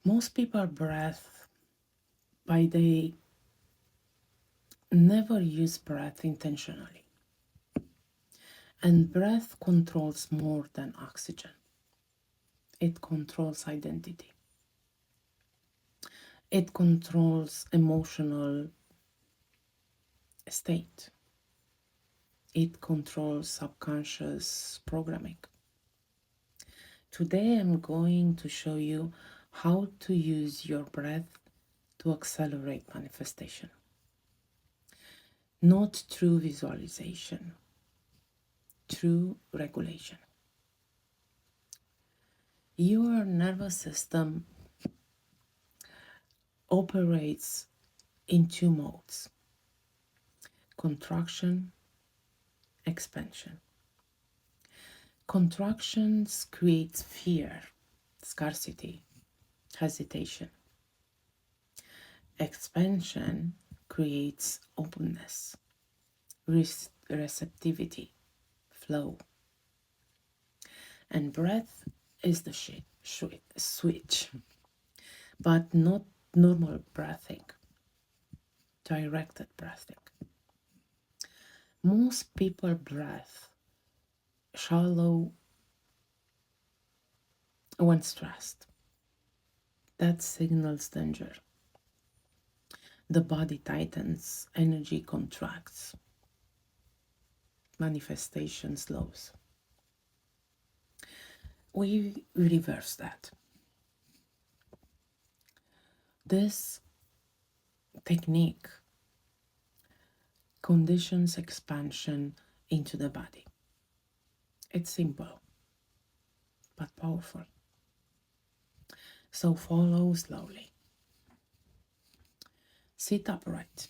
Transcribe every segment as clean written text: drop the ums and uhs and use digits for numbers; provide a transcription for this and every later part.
Most people breath by they never use breath intentionally. And breath controls more than oxygen. It controls identity. It controls emotional state. It controls subconscious programming. Today I'm going to show you how to use your breath to accelerate manifestation. Not through visualization, through regulation. Your nervous system operates in two modes: contraction, expansion. Contractions create fear, scarcity, hesitation. Expansion creates openness, receptivity, flow. And breath is the switch, but not normal breathing, directed breathing. Most people breathe shallow when stressed. That signals danger. The body tightens, energy contracts, manifestation slows. We reverse that. This technique conditions expansion into the body. It's simple but powerful. So follow slowly. Sit upright.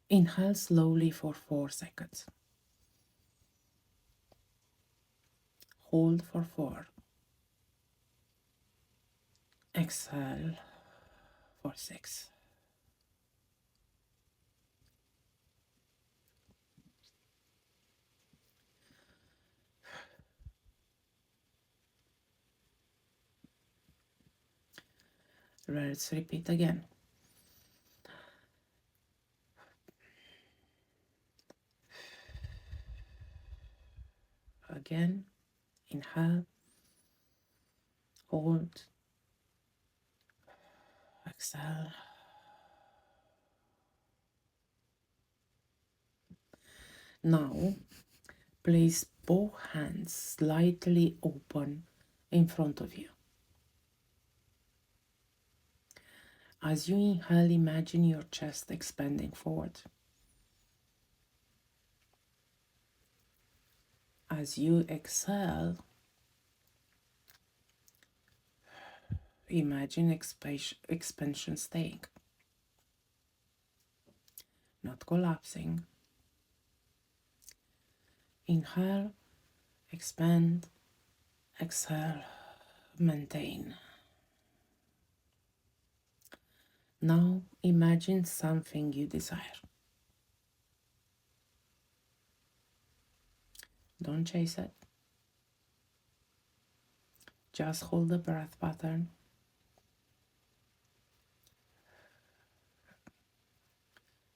Inhale slowly for 4 seconds. Hold for 4. Exhale for 6. Let's repeat again. Again, inhale, hold, exhale. Now, place both hands slightly open in front of you. As you inhale, imagine your chest expanding forward. As you exhale, imagine expansion staying, not collapsing. Inhale, expand, exhale, maintain. Now imagine something you desire. Don't chase it. Just hold the breath pattern.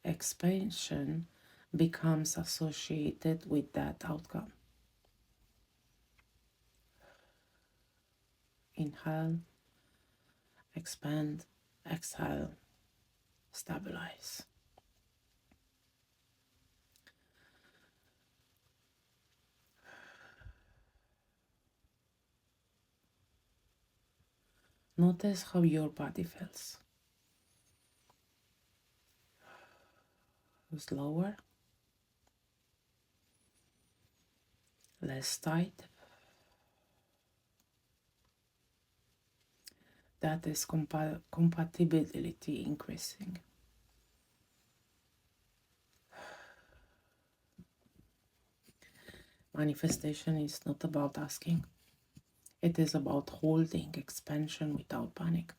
Expansion becomes associated with that outcome. Inhale, expand, exhale, stabilize. Notice how your body feels. Slower, less tight. That is compatibility increasing. Manifestation is not about asking. It is about holding expansion without panic.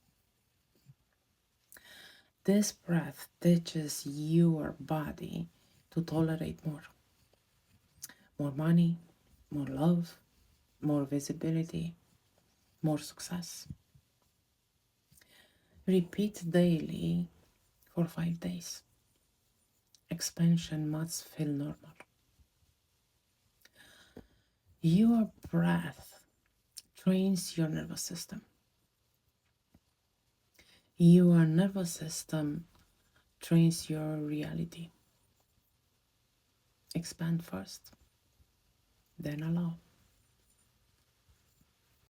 This breath teaches your body to tolerate more. More money, more love, more visibility, more success. Repeat daily for 5 days. Expansion must feel normal. Your breath trains your nervous system. Your nervous system trains your reality. Expand first, then allow.